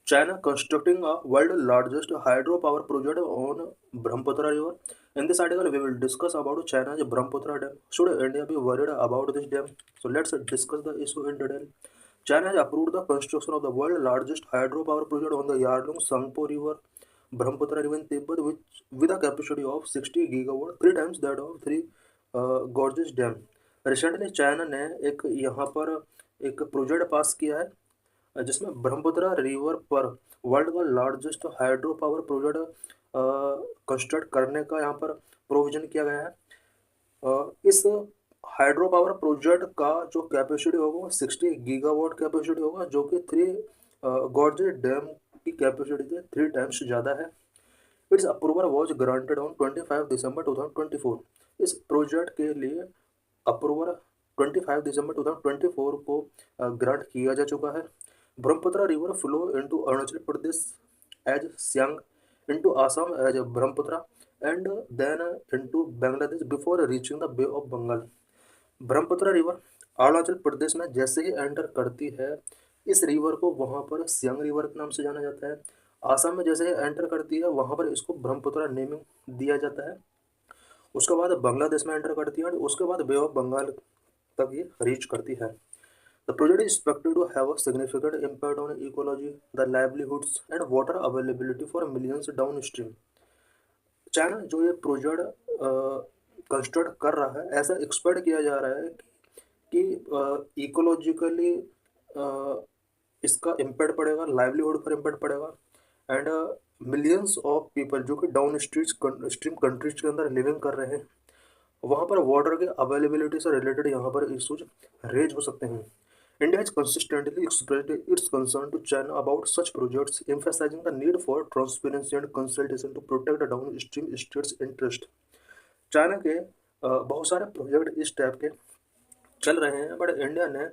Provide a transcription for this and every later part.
China constructing a world largest hydropower project on Brahmaputra River. In this article, we will discuss about China's Brahmaputra Dam. Should India be worried about this dam? So let's discuss the issue in detail. China has approved the construction of the world's largest hydropower project on the Yarlung Tsangpo River, Brahmaputra River in Tibet, with a capacity of 60 gigawatt, three times that of three Gorges Dam. Recently China ने एक यहाँ पर एक project पास किया है जिसमें Brahmaputra river पर world का largest hydro power project construct करने का यहाँ पर प्रोविजन किया गया है। इस हाइड्रो पावर प्रोजेक्ट का जो कैपेसिटी होगा वो 60 गीगावाट कैपेसिटी होगा, जो कि थ्री गॉर्जे डैम की कैपेसिटी से 3 टाइम्स ज़्यादा है। It's approval was granted on 25 दिसंबर 2024। इस प्रोजेक्ट के लिए अप्रूवल 25 दिसंबर 2024 को ग्रांट किया जा चुका है। Brahmaputra river flow into Arunachal Pradesh as Siang, into Assam as Brahmaputra and then into Bangladesh before reaching the bay of Bengal. Brahmaputra river Arunachal Pradesh में जैसे ही एंटर करती है, इस रिवर को वहाँ पर सियांग रिवर के नाम से जाना जाता है। आसाम में जैसे ही एंटर करती है, वहाँ पर इसको ब्रह्मपुत्र नेमिंग दिया जाता है। उसके बाद बांग्लादेश में एंटर करती है और उसके बाद बे ऑफ बंगाल तक ये रीच करती है। The project is expected to have a significant impact on ecology, the livelihoods, and water availability for millions downstream. China जो ये प्रोजेक्ट कंस्ट्रक्ट कर रहा है, ऐसा एक्सपेक्ट किया जा रहा है कि इकोलॉजिकली इसका इम्पैक्ट पड़ेगा, लाइवलीहुड पर इम्पैक्ट पड़ेगा एंड मिलियंस ऑफ पीपल जो कि डाउन स्ट्रीम कंट्रीज के अंदर लिविंग कर रहे हैं, वहाँ पर वाटर के अवेलेबिलिटी से रिलेटेड यहाँ पर इशूज रेज हो सकते हैं। India has consistently expressed its concern to China about such projects, emphasizing the need for transparency and consultation to protect the downstream states' interest. China के बहुत सारे प्रोजेक्ट इस टाइप के चल रहे हैं, बट इंडिया ने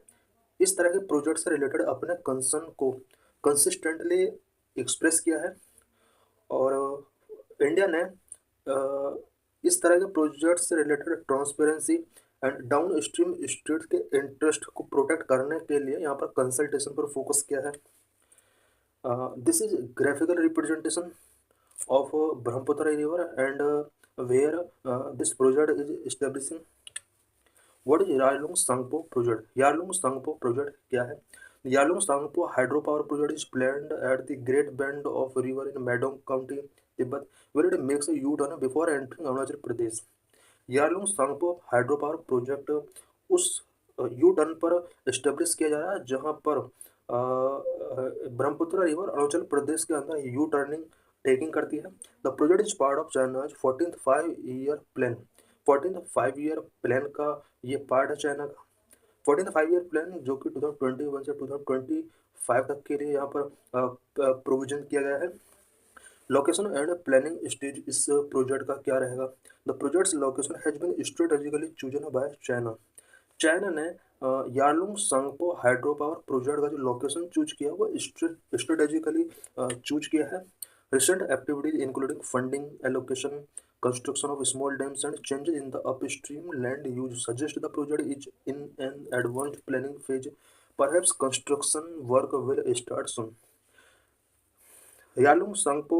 इस तरह के प्रोजेक्ट से रिलेटेड अपने कंसर्न को कंसिस्टेंटली एक्सप्रेस किया है और इंडिया ने इस तरह के प्रोजेक्ट से related transparency and down stream state के इंटरेस्ट को प्रोटेक्ट करने के लिए यहाँ पर कंसल्टेशन पर फोकस किया है। This is graphical representation of Brahmaputra river and where this project is establishing. What is Yarlung Tsangpo project? Yarlung Tsangpo project क्या है? Yarlung Tsangpo hydro power project is planned at the great bend of river in Medog county, Tibet, where it makes a U turn before entering Arunachal Pradesh. Yarlung Tsangpo hydro power project उस U turn पर establish किया जा रहा है जहां पर Brahmaputra river Arunachal प्रदेश के अंदर यू टर्निंग टेकिंग करती है। The project is part of China's 14th 5-year plan. 14th 5-year plan का ये पार्ट है चाइना का। 14th 5-year प्लान जो कि 2021 से 2025 तक के लिए यहाँ पर प्रोविजन किया गया है। लोकेशन एंड प्लानिंग स्टेज इस प्रोजेक्ट का क्या रहेगा? The project's location has been strategically chosen by China. China ने Yarlung Tsangpo hydro power project का जो लोकेशन चूज किया वो स्ट्रेटेजिकली चूज किया है। Recent activities including funding allocation, construction of small dams and changes in the upstream land use suggest the project is in an advanced planning phase. Perhaps construction work will start soon. Yarlung Tsangpo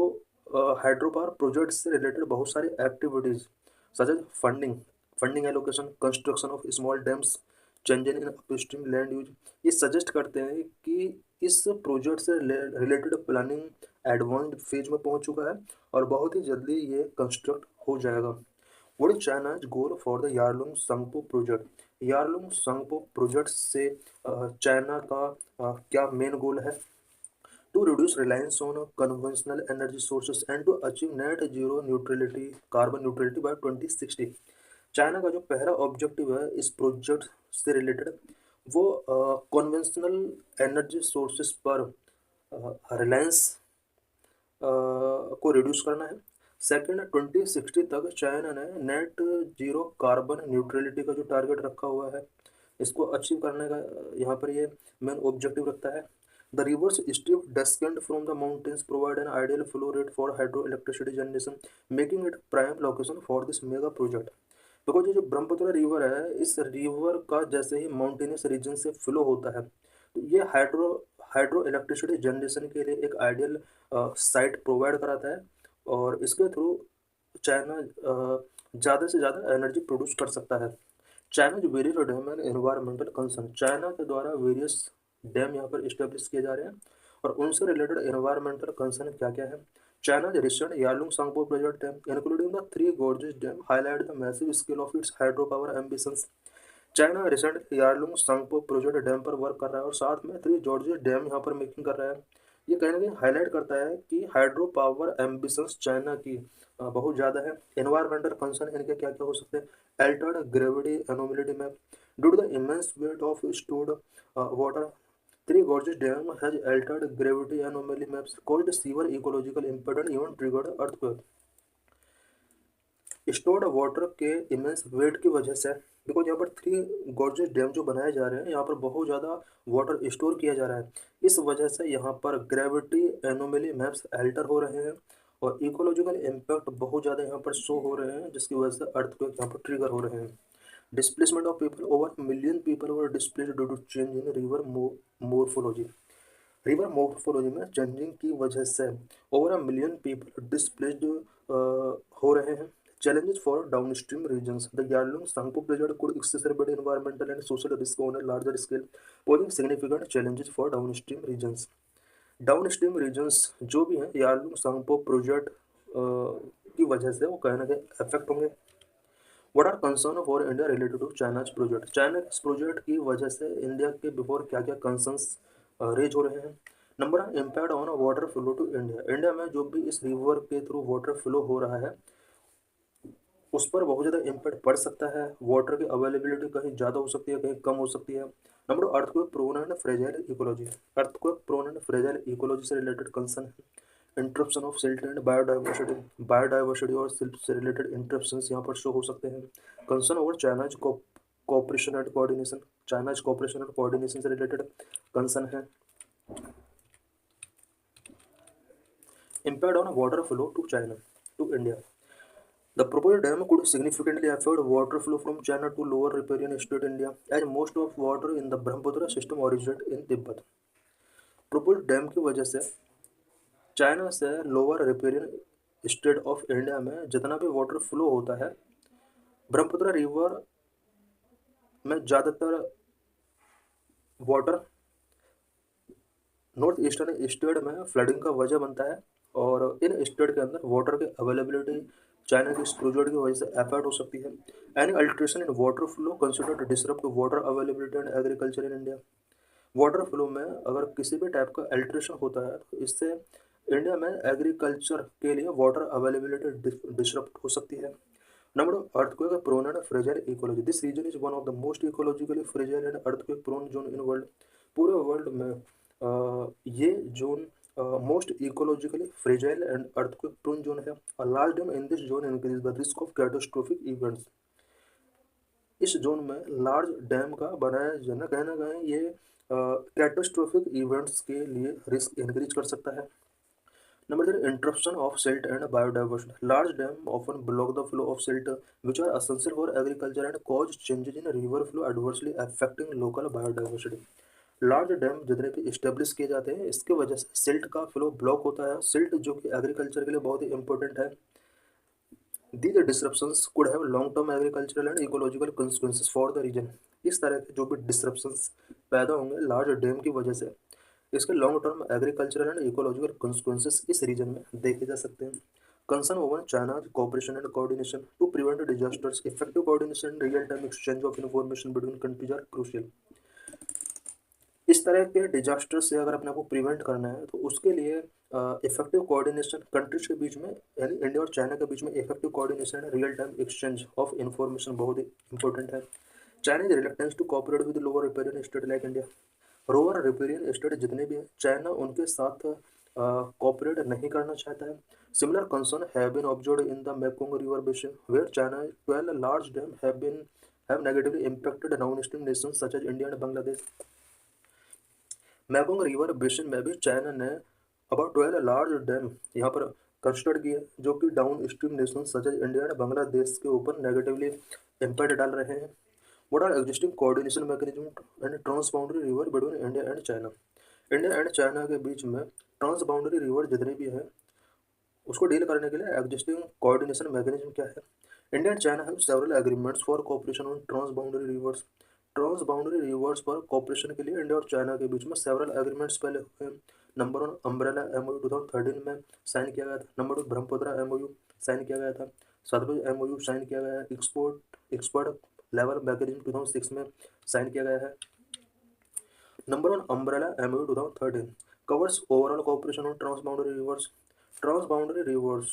hydro power project से related बहुत सारी activities such as funding allocation, construction of small dams, change in upstream land use, ये suggest करते हैं कि इस project से related planning advanced phase में पहुंच चुका है और बहुत ही जल्दी ये कंस्ट्रक्ट हो जाएगा। What is China's goal for the Yarlung Tsangpo project? Yarlung Tsangpo project से चाइना का क्या मेन गोल है? To reduce reliance on conventional energy sources and to achieve net zero neutrality, carbon neutrality by 2060। China का जो पहला ऑब्जेक्टिव है इस प्रोजेक्ट से रिलेटेड वो कन्वेंशनल एनर्जी सोर्सेस पर रिलायंस को रिड्यूस करना है। सेकेंड, 2060 तक चाइना ने नेट जीरो कार्बन न्यूट्रलिटी का जो टारगेट रखा हुआ है इसको अचीव करने का यहाँ पर ये मेन ऑब्जेक्टिव रखता है। The rivers strip descend from the mountains provide an ideal flow rate for hydroelectricity generation, making it prime location for this mega project। Because ये जो ब्रह्मपुत्र रिवर है, इस रिवर का जैसे ही माउंटेनियस रीजन से फ्लो होता है तो ये हाइड्रो इलेक्ट्रिसिटी जनरेशन के लिए एक आइडियल साइट प्रोवाइड कराता है और इसके थ्रू चाइना ज़्यादा से ज़्यादा एनर्जी प्रोड्यूस कर सकता है। चाइना जो various dam and environmental concern, China के द्वारा वेरियस डैम यहाँ पर इस्टेब्लिश किए जा रहे हैं और उनसे रिलेटेड एनवायरमेंटल कंसर्न क्या क्या है। China's recent Yarlung Sangpo project dam, including the three gorges dam, highlight the massive scale of its hydropower ambitions. China recent Yarlung Tsangpo project dam पर वर्क कर रहा है और साथ में थ्री जॉर्जियस डैम यहाँ पर मेकिंग कर रहा है। ये कहीं ना कहीं हाईलाइट करता है कि हाइड्रो पावर एम्बिशंस चाइना की बहुत ज़्यादा है। एनवायरमेंटल कंसर्न इनके क्या क्या हो सकते हैं। Altered gravity anomality map, due to the immense weight of stored water, Three Gorges Dam has altered gravity anomaly maps, caused severe ecological impact and even triggered earthquake. Stored water के immense wait की वजह से, because यहाँ पर three gorges dam जो बनाए जा रहे हैं यहाँ पर बहुत ज़्यादा वाटर स्टोर किया जा रहा है, इस वजह से यहाँ पर ग्रेविटी एनोमली मैप्स अल्टर हो रहे हैं और इकोलॉजिकल इम्पैक्ट बहुत ज़्यादा यहाँ पर शो हो रहे हैं, जिसकी वजह से अर्थक्वेक यहाँ पर ट्रिगर हो रहे हैं। Displacement of people, over million people were displaced due to change in river morphology. River morphology में चेंजिंग की वजह से over a million people displaced हो रहे हैं। Challenges for downstream regions. The Yarlung Sangpo project could exacerbate environmental and social risk on a larger scale, posing significant challenges for downstream regions. Downstream regions जो भी हैं Yarlung Tsangpo project की वजह से वो कहीं ना कहीं अफेक्ट होंगे। What are concern for India related to China's project? China के इस प्रोजेक्ट की वजह से इंडिया के बिफोर क्या क्या कंसर्न्स रेज हो रहे हैं। Number one, impact on water flow to India. India में जो भी इस रिवर के थ्रू वाटर फ्लो हो रहा है उस पर बहुत ज़्यादा इम्पैक्ट पड़ सकता है। वाटर की अवेलेबिलिटी कहीं ज़्यादा हो सकती है, कहीं कम हो सकती है। नंबर दो, earthquake prone and fragile ecology. Earthquake prone and fragile ecology से रिलेटेड कंसर्न है। Interruption of silt and biodiversity और सिल्ट से रिलेटेड इंटरप्शन यहाँ पर शो हो सकते हैं। Concern over China's cooperation and coordination, China's cooperation and coordination से रिलेटेड कंसर्न है। Impact on water flow to China to India. The proposed dam could significantly affect water flow from China to lower riparian state India, as most of water in the Brahmaputra system originates in Tibet. Proposed dam की वजह से China से lower riparian state of India में जितना भी water flow होता है, Brahmaputra river में ज़्यादातर वाटर नॉर्थ ईस्टर्न स्टेट में फ्लडिंग का वजह बनता है और इन स्टेट के अंदर वाटर की अवेलेबिलिटी चाइना की इस प्रोजेक्ट की वजह से अफेक्ट हो सकती है। Any alteration in water flow consider to disrupt water availability and agriculture in India. Water flow में अगर किसी भी टाइप का अल्ट्रेशन होता है तो इससे इंडिया में एग्रीकल्चर के लिए वाटर अवेलेबिलिटी डिसरप्ट हो सकती है। नंबर दो, earthquake prone and fragile ecology. This region is one of the most ecologically fragile and earthquake prone zone in world. पूरे वर्ल्ड में ये zone most ecologically fragile and earthquake prone zone है। A large dam in this zone increase the risk of catastrophic events. इस zone में large dam का बनाया जाना कहीं ना कहीं ये कैटास्ट्रोफिक इवेंट्स के लिए रिस्क इंक्रीज कर सकता है। Number three, interruption of silt and biodiversity. Large dam often block the flow of silt which are essential for agriculture and cause changes in river flow adversely affecting local biodiversity. Large dam जितने भी establish किए जाते हैं इसके वजह से silt का flow block होता है। सिल्ट जो कि एग्रीकल्चर के लिए बहुत ही इंपॉर्टेंट है। These disruptions could have long-term agricultural and ecological consequences for the region. इस तरह के जो भी डिस्ट्रप्शंस पैदा होंगे लार्ज डैम की वजह से, इसके long term agricultural and ecological consequences इस रीजन में देखे जा सकते हैं। Concern over China cooperation and coordination to prevent disasters. Effective coordination and real-time exchange of information between countries are crucial. इस तरह के डिजास्टर से अगर अपने को प्रिवेंट करना है तो उसके लिए इफेक्टिव कोऑर्डिनेशन कंट्रीज के बीच में यानी इंडिया और चाइना के बीच में effective coordination and real time exchange of information बहुत ही इंपॉर्टेंट है। Chinese reluctance to cooperate with lower riparian state like India. Lower riparian state जितने भी हैं चाइना उनके साथ कोऑपरेट नहीं करना चाहता है। Similar concern have been observed in the Mekong river basin where China 12 large dam have negatively impacted downstream nations such as India and Bangladesh. Mekong river basin में भी चाइना ने अबाउट 12 लार्ज डैम यहाँ पर construct किए जो कि downstream nation such as India and Bangladesh के ऊपर नेगेटिवली इम्पैक्ट डाल रहे हैं। What are existing coordination mechanism and transboundary river between India and China. India and China के बीच में ट्रांस बाउंड्री रिवर जितने भी हैं उसको डील करने के लिए एग्जिस्टिंग कोऑर्डिनेशन मैकेनिज्म क्या है? India and China have several agreements for cooperation on trans boundary rivers. Trans boundary rivers पर कोऑपरेशन के लिए इंडिया और चाइना के बीच में सेवरल एग्रीमेंट्स पहले हुए हैं। नंबर 1 अम्ब्रेला एमओयू 2013 में साइन किया गया था। नंबर 2 ब्रह्मपुत्र एमओयू साइन किया गया था। सतलुज एमओयू साइन किया गया है। एक्सपर्ट लेवल मैकेनिज्म 2006 में साइन किया गया है। Number 1 umbrella MOU 2013 covers overall cooperation on trans boundary rivers. Trans boundary rivers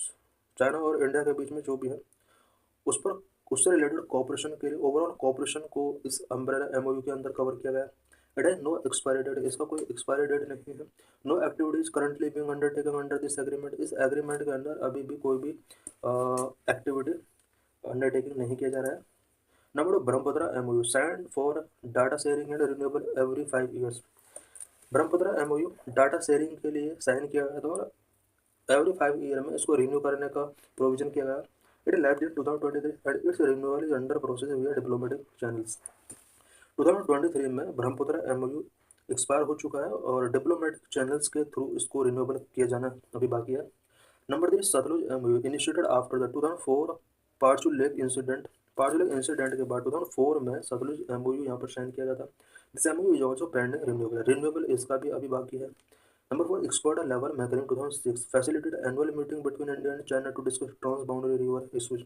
China और इंडिया के बीच में जो भी है उस पर उससे रिलेटेड कोऑपरेशन के लिए ओवरऑल कोऑपरेशन को इस अम्ब्रेला एमओयू के अंदर कवर किया गया है। इट है नो एक्सपायरी डेट, इसका कोई एक्सपायरी डेट नहीं है। No activities currently being undertaken under this agreement, इस एग्रीमेंट के अंदर अभी भी कोई भी एक्टिविटी अंडरटेकिंग नहीं किया जा रहा है। Number 2 Brahmaputra MOU sign for data sharing and renewable every 5 years. Brahmaputra MOU data sharing के लिए साइन किया गया था और एवरी 5 ईयर में इसको रिन्यू करने का प्रोविजन किया गया। It lapsed in 2023 and its renewal is under process via diplomatic channels. 2023 में ब्रह्मपुत्र एमओयू एक्सपायर हो चुका है और डिप्लोमेटिक चैनल्स के थ्रू इसको रिन्यूएबल किया जाना अभी बाकी है। Number 3 Sutlej MoU initiated after the 2004 Parechu lake incident. Parechu lake incident के बाद 2004 में सतलुज एमओयू यहाँ पर साइन किया गया था। This MOU is also pending renewable इसका भी अभी बाकी है। Number 4 expert level mechanism 2006 facilitated annual meeting between India and China to discuss transboundary river issues।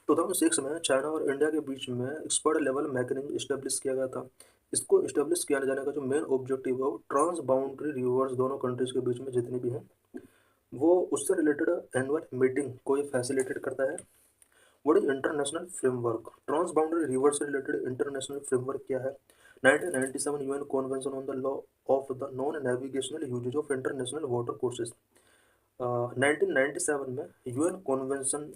2006 में चाइना और इंडिया के बीच में एक्सपर्ट लेवल मैकेनिज्म इस्टेब्लिश किया गया था। इसको इस्टेब्लिश किया जाने का जो मेन ऑब्जेक्टिव है वो ट्रांस बाउंड्री रिवर्स दोनों कंट्रीज के बीच में जितनी भी हैं वो उससे रिलेटेड एनुअल मीटिंग को ये फैसिलिटेट करता है। What is international framework? Trans boundary river से रिलेटेड इंटरनेशनल फ्रेमवर्क क्या है? 1997 UN convention on the law of the non navigational uses of international water courses. 1997 में यूएन कन्वेंशन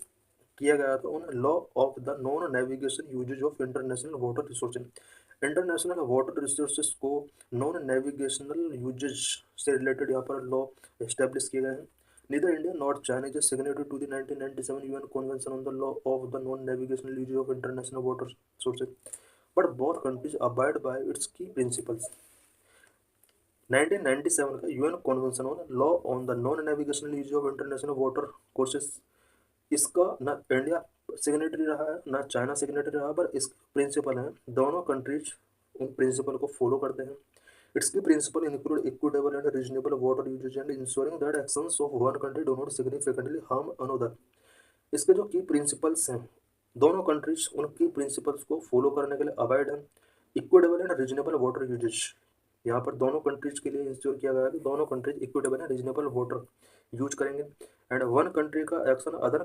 किया गया था on law of the non navigation uses of international water resources. International water resources को non navigational uses से related यहाँ पर law establish किए गए हैं। Neither India nor China is a signatory to the 1997 UN Convention on the Law of the Non-Navigational Use of International Water Sources, but both countries abide by its key principles। 1997 का UN convention on law on the non navigational use of international water courses, इसका ना India signatory रहा है ना China signatory रहा, पर इसके principal हैं दोनों कंट्रीज उन प्रिंसिपल को फॉलो करते हैं। Its key principle include equitable and reasonable water usage and ensuring that actions of one country do not significantly harm another। इसके जो की प्रिंसिपल्स हैं दोनों कंट्रीज उन की प्रिंसिपल्स को फॉलो करने के लिए अवॉइड है। Equitable and reasonable water uses यहाँ पर दोनों कंट्रीज के लिए इंश्योर किया गया है कि दोनों countries equitable and reasonable water use करेंगे एंड वन कंट्री का एक्शन अदर